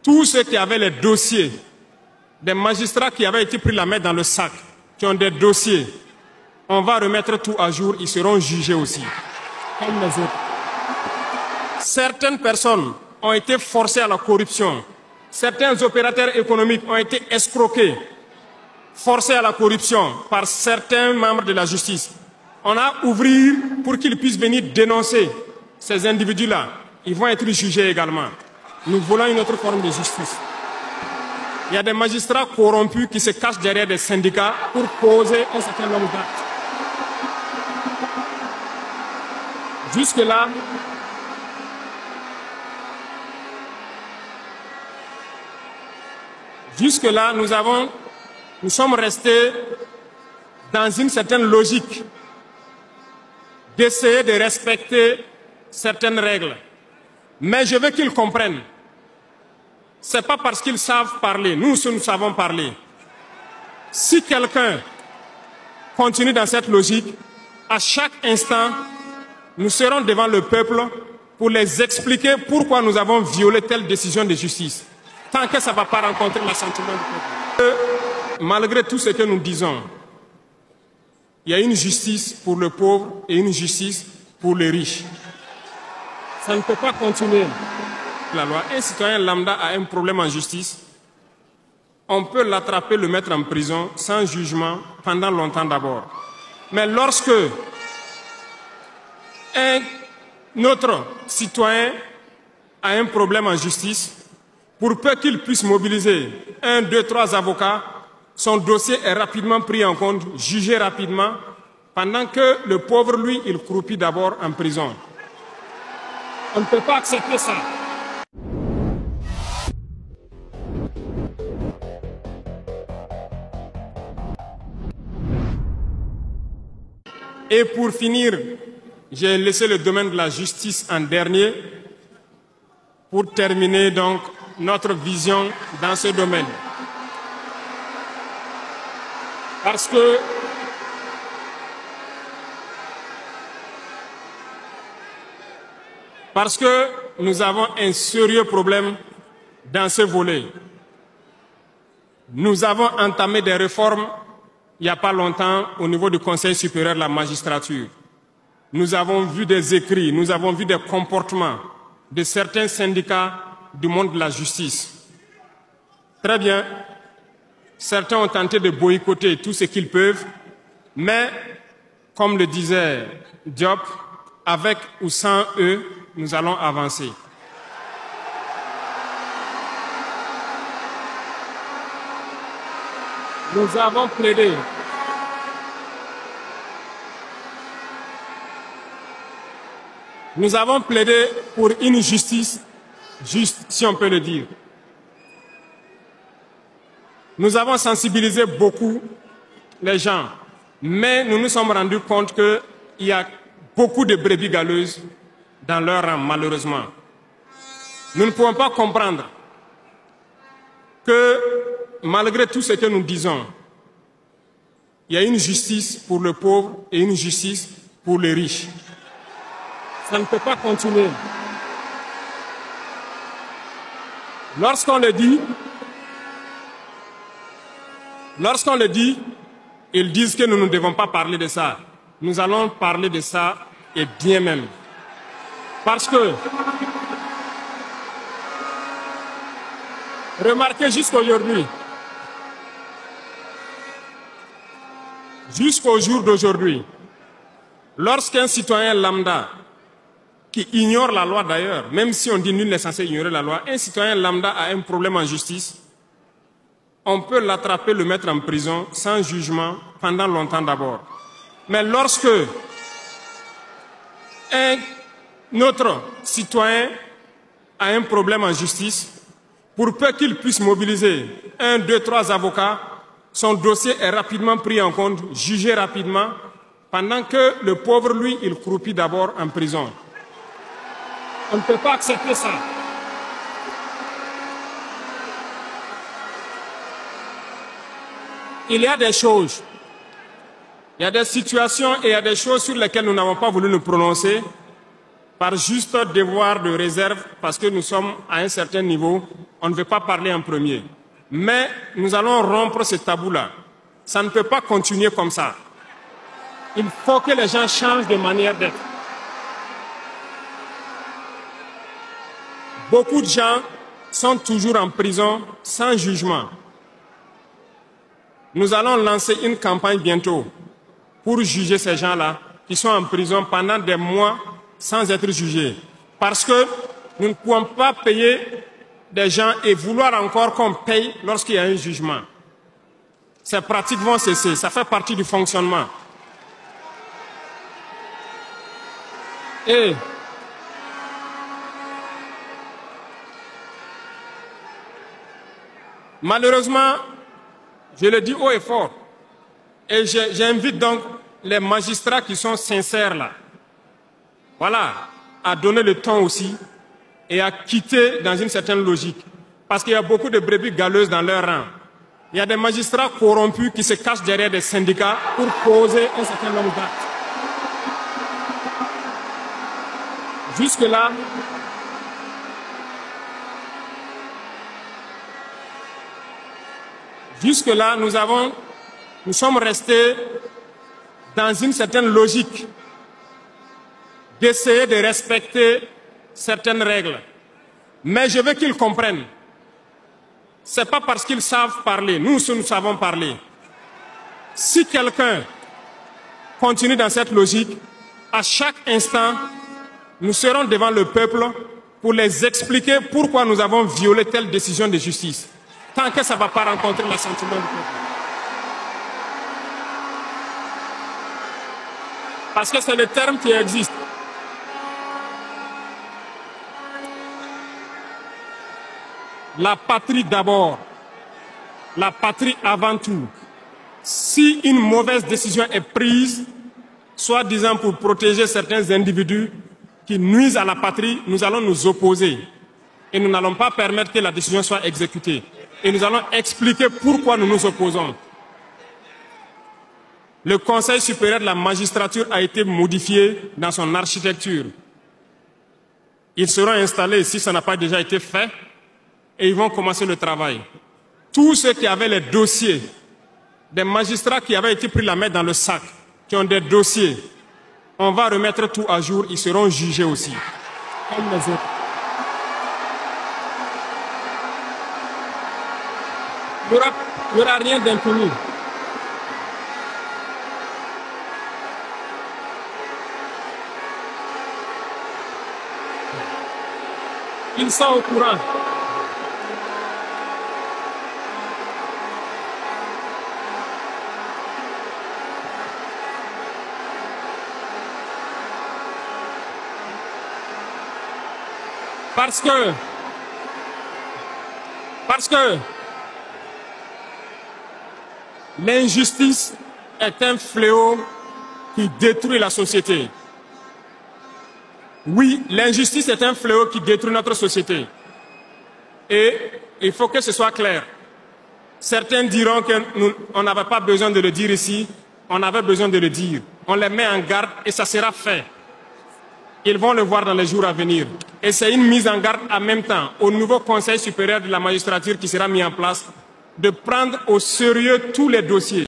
tous ceux qui avaient les dossiers, des magistrats qui avaient été pris la main dans le sac, qui ont des dossiers, on va remettre tout à jour, ils seront jugés aussi, comme les autres. Certaines personnes ont été forcées à la corruption. Certains opérateurs économiques ont été escroqués, forcés à la corruption par certains membres de la justice. On a ouvert pour qu'ils puissent venir dénoncer ces individus-là. Ils vont être jugés également. Nous voulons une autre forme de justice. Il y a des magistrats corrompus qui se cachent derrière des syndicats pour poser un certain nombre d'actes. Jusque-là, nous sommes restés dans une certaine logique d'essayer de respecter certaines règles. Mais je veux qu'ils comprennent. Ce n'est pas parce qu'ils savent parler. Nous savons parler. Si quelqu'un continue dans cette logique, à chaque instant, nous serons devant le peuple pour les expliquer pourquoi nous avons violé telle décision de justice. Tant que ça ne va pas rencontrer l'assentiment du peuple. Malgré tout ce que nous disons, il y a une justice pour le pauvre et une justice pour les riches. Ça ne peut pas continuer. La loi. Un citoyen lambda a un problème en justice, on peut l'attraper, le mettre en prison sans jugement pendant longtemps d'abord. Mais lorsque un autre citoyen a un problème en justice, pour peu qu'il puisse mobiliser 1, 2, 3 avocats, son dossier est rapidement pris en compte, jugé rapidement, pendant que le pauvre, lui, il croupit d'abord en prison. On ne peut pas accepter ça. Et pour finir, j'ai laissé le domaine de la justice en dernier pour terminer donc notre vision dans ce domaine. Parce que nous avons un sérieux problème dans ce volet. Nous avons entamé des réformes il n'y a pas longtemps au niveau du Conseil supérieur de la magistrature. Nous avons vu des écrits, nous avons vu des comportements de certains syndicats du monde de la justice. Très bien, certains ont tenté de boycotter tout ce qu'ils peuvent, mais, comme le disait Diop, avec ou sans eux, nous allons avancer. Nous avons plaidé. Nous avons plaidé pour une justice juste, si on peut le dire. Nous avons sensibilisé beaucoup les gens, mais nous nous sommes rendus compte qu'il y a beaucoup de brebis galeuses dans leur rang, malheureusement. Nous ne pouvons pas comprendre que, malgré tout ce que nous disons, il y a une justice pour le pauvre et une justice pour les riches. Ça ne peut pas continuer. Lorsqu'on le dit, ils disent que nous ne devons pas parler de ça. Nous allons parler de ça, et bien même. Parce que, remarquez jusqu'au jour d'aujourd'hui, lorsqu'un citoyen lambda, qui ignore la loi d'ailleurs, même si on dit nul n'est censé ignorer la loi, un citoyen lambda a un problème en justice, on peut l'attraper, le mettre en prison sans jugement pendant longtemps d'abord. Mais lorsque un autre citoyen a un problème en justice, pour peu qu'il puisse mobiliser 1, 2, 3 avocats, son dossier est rapidement pris en compte, jugé rapidement, pendant que le pauvre, lui, il croupit d'abord en prison. On ne peut pas accepter ça. Il y a des choses, il y a des situations et il y a des choses sur lesquelles nous n'avons pas voulu nous prononcer par juste devoir de réserve, parce que nous sommes à un certain niveau, on ne veut pas parler en premier. Mais nous allons rompre ce tabou-là. Ça ne peut pas continuer comme ça. Il faut que les gens changent de manière d'être. Beaucoup de gens sont toujours en prison sans jugement. Nous allons lancer une campagne bientôt pour juger ces gens-là qui sont en prison pendant des mois sans être jugés. Parce que nous ne pouvons pas payer des gens et vouloir encore qu'on paye lorsqu'il y a un jugement. Ces pratiques vont cesser, ça fait partie du fonctionnement. Et malheureusement, je le dis haut et fort, et j'invite donc les magistrats qui sont sincères là, voilà, à donner le ton aussi et à quitter dans une certaine logique. Parce qu'il y a beaucoup de brebis galeuses dans leur rang. Il y a des magistrats corrompus qui se cachent derrière des syndicats pour poser un certain nombre d'actes. Jusque-là, nous sommes restés dans une certaine logique d'essayer de respecter certaines règles. Mais je veux qu'ils comprennent. Ce n'est pas parce qu'ils savent parler, nous savons parler. Si quelqu'un continue dans cette logique, à chaque instant, nous serons devant le peuple pour les expliquer pourquoi nous avons violé telle décision de justice. Tant que ça ne va pas rencontrer l'assentiment du peuple. Parce que c'est le terme qui existe. La patrie d'abord. La patrie avant tout. Si une mauvaise décision est prise, soi-disant pour protéger certains individus qui nuisent à la patrie, nous allons nous opposer. Et nous n'allons pas permettre que la décision soit exécutée. Et nous allons expliquer pourquoi nous nous opposons. Le Conseil supérieur de la magistrature a été modifié dans son architecture. Ils seront installés, si ça n'a pas déjà été fait, et ils vont commencer le travail. Tous ceux qui avaient les dossiers, des magistrats qui avaient été pris la main dans le sac, qui ont des dossiers, on va remettre tout à jour, ils seront jugés aussi, comme les autres. Il n'y aura rien d'impuni. Ils sont au courant. Parce que l'injustice est un fléau qui détruit la société. Oui, l'injustice est un fléau qui détruit notre société. Et il faut que ce soit clair. Certains diront qu'on n'avait pas besoin de le dire ici, on avait besoin de le dire. On les met en garde et ça sera fait. Ils vont le voir dans les jours à venir. Et c'est une mise en garde en même temps au nouveau Conseil supérieur de la magistrature qui sera mis en place de prendre au sérieux tous les dossiers.